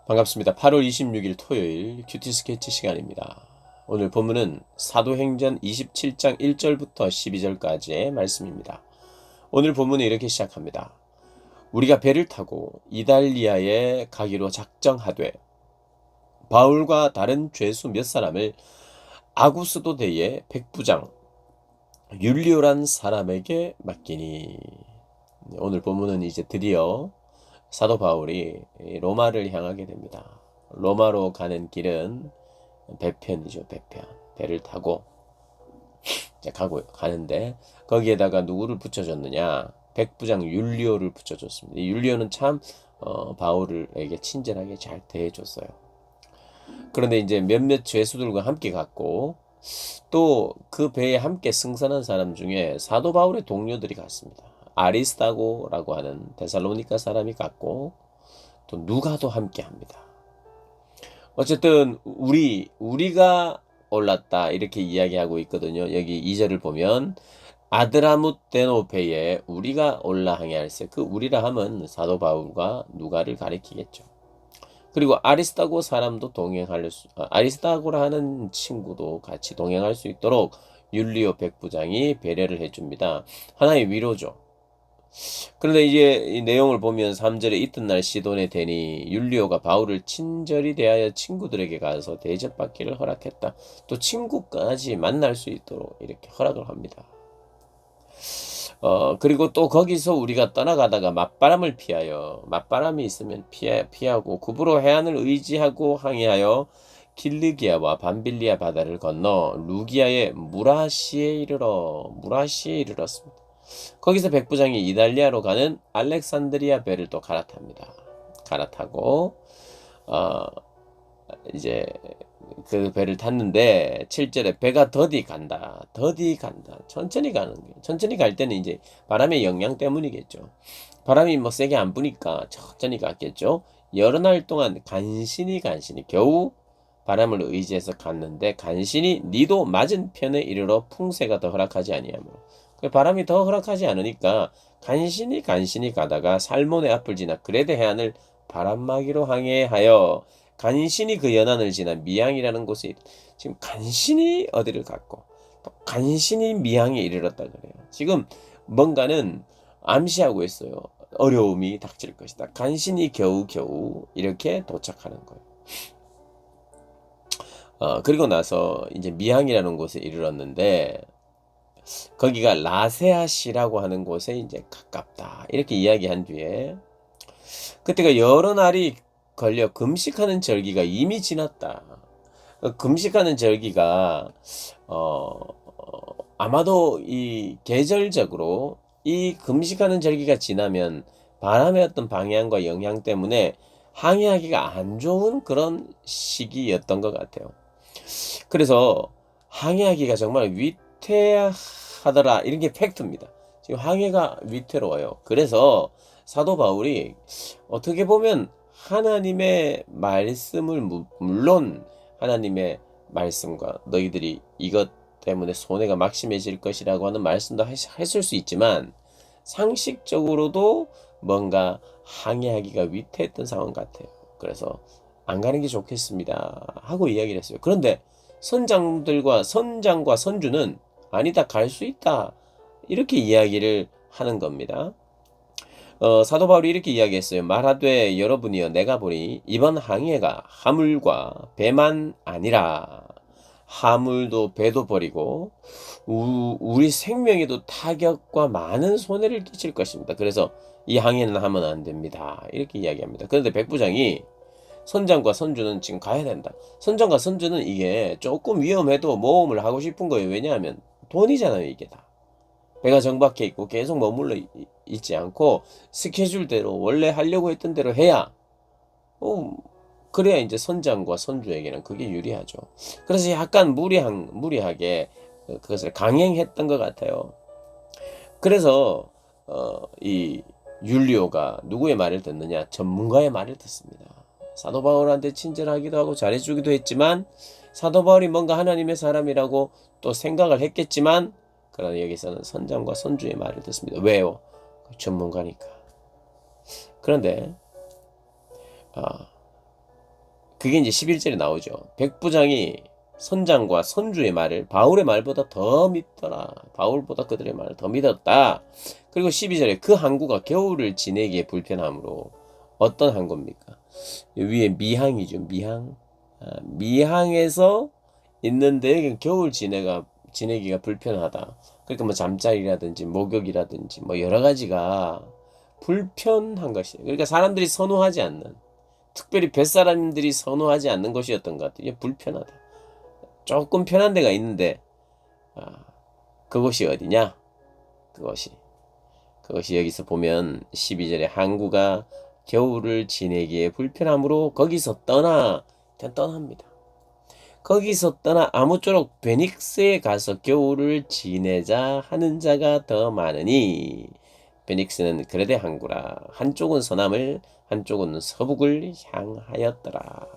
반갑습니다. 8월 26일 토요일 큐티 스케치 시간입니다. 오늘 본문은 사도행전 27장 1절부터 12절까지의 말씀입니다. 오늘 본문은 이렇게 시작합니다. 우리가 배를 타고 이달리아에 가기로 작정하되 바울과 다른 죄수 몇 사람을 아구스도 대의 백부장 율리오란 사람에게 맡기니. 오늘 본문은 이제 드디어 사도 바울이 로마를 향하게 됩니다. 로마로 가는 길은 배편이죠, 배편. 배를 타고 이제 가는데 거기에다가 누구를 붙여줬느냐? 백부장 율리오를 붙여줬습니다. 이 율리오는 참 바울에게 친절하게 잘 대해줬어요. 그런데 이제 몇몇 죄수들과 함께 갔고 또 그 배에 함께 승선한 사람 중에 사도 바울의 동료들이 갔습니다. 아리스타고라고 하는 데살로니가 사람이 갔고 또 누가도 함께 합니다. 어쨌든 우리가 올랐다 이렇게 이야기하고 있거든요. 여기 2절을 보면 아드라무떼노 배에 우리가 올라 항해할세. 그 우리라 함은 사도 바울과 누가를 가리키겠죠. 그리고 아리스타고 사람도 아리스타고라 하는 친구도 같이 동행할 수 있도록 율리오 백부장이 배려를 해줍니다. 하나의 위로죠. 그런데 이제 이 내용을 보면 3절에 이튿날 시돈에 대니 율리오가 바울을 친절히 대하여 친구들에게 가서 대접받기를 허락했다. 또 친구까지 만날 수 있도록 이렇게 허락을 합니다. 그리고 또 거기서 우리가 떠나가다가 맞바람이 있으면 피하고 굽으로 해안을 의지하고 항해하여 길르기아와 밤빌리아 바다를 건너 루기아의 무라시에 이르렀습니다. 거기서 백부장이 이달리아로 가는 알렉산드리아 배를 또 갈아탑니다. 갈아타고 이제 그 배를 탔는데 7절에 배가 더디 간다. 천천히 가는 거예요. 천천히 갈 때는 이제 바람의 영향 때문이겠죠. 바람이 뭐 세게 안 부니까 천천히 갔겠죠. 여러 날 동안 간신히 겨우 바람을 의지해서 갔는데 간신히 니도 맞은 편에 이르러 풍세가 더 허락하지 아니하므로 바람이 더 허락하지 않으니까 간신히 가다가 살몬의 앞을 지나 그레데 해안을 바람막이로 항해하여 간신히 그 연안을 지나 미항이라는 곳에 지금 간신히 어디를 갔고 또 간신히 미항에 이르렀다 그래요. 지금 뭔가는 암시하고 있어요. 어려움이 닥칠 것이다. 간신히 겨우 이렇게 도착하는 거예요. 그리고 나서 이제 미항이라는 곳에 이르렀는데 거기가 라세아시라고 하는 곳에 이제 가깝다. 이렇게 이야기한 뒤에 그때가 여러 날이 걸려 금식하는 절기가 이미 지났다. 금식하는 절기가 아마도 이 계절적으로 이 금식하는 절기가 지나면 바람의 어떤 방향과 영향 때문에 항해하기가 안 좋은 그런 시기였던 것 같아요. 그래서 항해하기가 정말 위태하더라. 이런 게 팩트입니다. 지금 항해가 위태로워요. 그래서 사도 바울이 어떻게 보면 하나님의 말씀을 물론 하나님의 말씀과 너희들이 이것 때문에 손해가 막심해질 것이라고 하는 말씀도 했을 수 있지만 상식적으로도 뭔가 항해하기가 위태했던 상황 같아요. 그래서 안 가는 게 좋겠습니다 하고 이야기를 했어요. 그런데 선장과 선주는 아니다, 갈 수 있다 이렇게 이야기를 하는 겁니다. 사도 바울이 이렇게 이야기했어요. 말하되 여러분이여 내가 보니 이번 항해가 하물과 배만 아니라 하물도 배도 버리고 우리 생명에도 타격과 많은 손해를 끼칠 것입니다. 그래서 이 항해는 하면 안 됩니다. 이렇게 이야기합니다. 그런데 백부장이 선장과 선주는 지금 가야 된다. 선장과 선주는 이게 조금 위험해도 모험을 하고 싶은 거예요. 왜냐하면 돈이잖아요, 이게 다. 배가 정박해 있고 계속 머물러 있지 않고 스케줄대로 원래 하려고 했던 대로 해야 그래야 이제 선장과 선주에게는 그게 유리하죠. 그래서 약간 무리하게 그것을 강행했던 것 같아요. 그래서 이 율리오가 누구의 말을 듣느냐? 전문가의 말을 듣습니다. 사도 바울한테 친절하기도 하고 잘해주기도 했지만 사도 바울이 뭔가 하나님의 사람이라고 또 생각을 했겠지만 그러나 여기서는 선장과 선주의 말을 듣습니다. 왜요? 전문가니까. 그런데 그게 이제 11절에 나오죠. 백부장이 선장과 선주의 말을 바울의 말보다 더 믿더라. 바울보다 그들의 말을 더 믿었다. 그리고 12절에 그 항구가 겨울을 지내기에 불편하므로, 어떤 항구입니까? 위에 미항이죠. 미항. 미항에서 있는데 여기 겨울 지내기가 불편하다. 그러니까 뭐 잠자리라든지 목욕이라든지 뭐 여러 가지가 불편한 것이에요. 그러니까 사람들이 선호하지 않는, 특별히 뱃사람들이 선호하지 않는 것이었던 것 같아요. 이게 불편하다. 조금 편한 데가 있는데, 그것이 어디냐? 그것이 여기서 보면 12절에 항구가 겨울을 지내기에 불편함으로 거기서 떠나, 그냥 떠납니다. 거기서 떠나 아무쪼록 베닉스에 가서 겨울을 지내자 하는 자가 더 많으니, 베닉스는 그레데 항구라. 한쪽은 서남을, 한쪽은 서북을 향하였더라.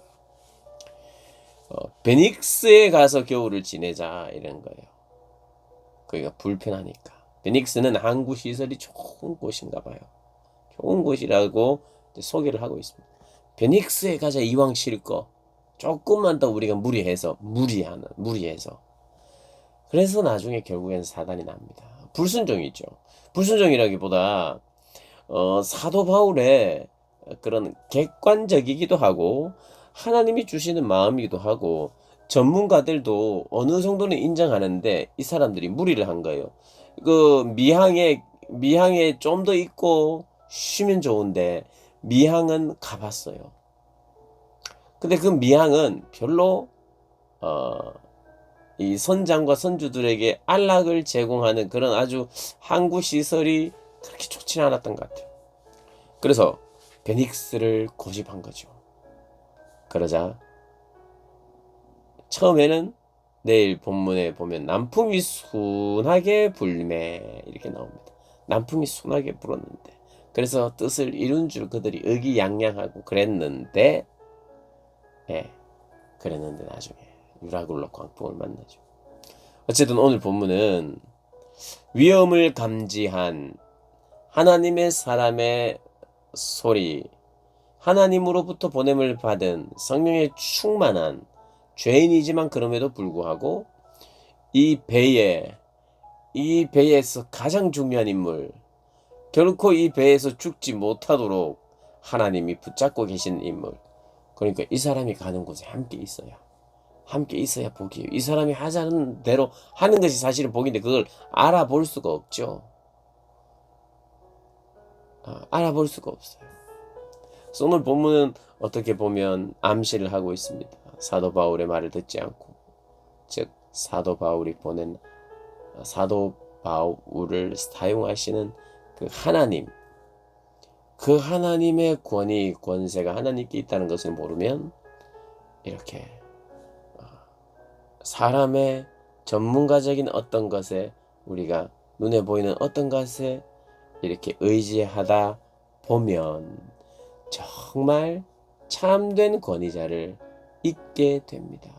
베닉스에 가서 겨울을 지내자 이런 거예요. 거기가 불편하니까. 베닉스는 항구 시설이 좋은 곳인가 봐요. 좋은 곳이라고 소개를 하고 있습니다. 베닉스에 가자, 이왕 쉴 거. 조금만 더 우리가 무리해서. 그래서 나중에 결국엔 사단이 납니다. 불순종이죠. 불순종이라기보다 사도 바울의 그런 객관적이기도 하고 하나님이 주시는 마음이기도 하고, 전문가들도 어느 정도는 인정하는데 이 사람들이 무리를 한 거예요. 그 미항에 좀 더 있고 쉬면 좋은데 미항은 가봤어요. 근데 그 미항은 별로 이 선장과 선주들에게 안락을 제공하는 그런 아주 항구 시설이 그렇게 좋지는 않았던 것 같아요. 그래서 베닉스를 고집한 거죠. 그러자 처음에는 내일 본문에 보면 남풍이 순하게 불매 이렇게 나옵니다. 남풍이 순하게 불었는데, 그래서 뜻을 이룬 줄 그들이 의기양양하고 그랬는데, 나중에 유라굴로 광풍을 만나죠. 어쨌든 오늘 본문은 위험을 감지한 하나님의 사람의 소리, 하나님으로부터 보냄을 받은 성령에 충만한 죄인이지만 그럼에도 불구하고 이 배에서 가장 중요한 인물, 결코 이 배에서 죽지 못하도록 하나님이 붙잡고 계신 인물, 그러니까 이 사람이 가는 곳에 함께 있어야 복이에요. 이 사람이 하자는 대로 하는 것이 사실은 복인데 그걸 알아볼 수가 없죠. 알아볼 수가 없어요. 그래서 오늘 본문은 어떻게 보면 암시를 하고 있습니다. 사도 바울의 말을 듣지 않고, 즉 사도 바울을 사용하시는 그 하나님의 권위, 권세가 하나님께 있다는 것을 모르면 이렇게 사람의 전문가적인 어떤 것에, 우리가 눈에 보이는 어떤 것에 이렇게 의지하다 보면 정말 참된 권위자를 잊게 됩니다.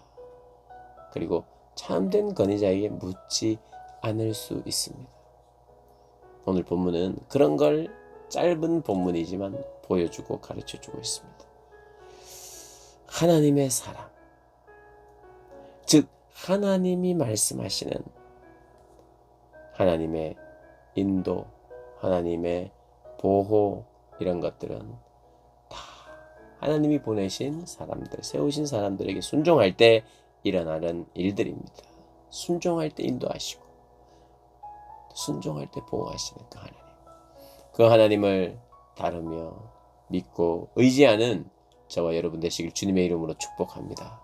그리고 참된 권위자에게 묻지 않을 수 있습니다. 오늘 본문은 그런 걸 짧은 본문이지만 보여주고 가르쳐주고 있습니다. 하나님의 사람, 즉 하나님이 말씀하시는 하나님의 인도, 하나님의 보호, 이런 것들은 다 하나님이 보내신 사람들, 세우신 사람들에게 순종할 때 일어나는 일들입니다. 순종할 때 인도하시고, 순종할 때 보호하시는 그 하나님을 다루며 믿고 의지하는 저와 여러분 되시길 주님의 이름으로 축복합니다.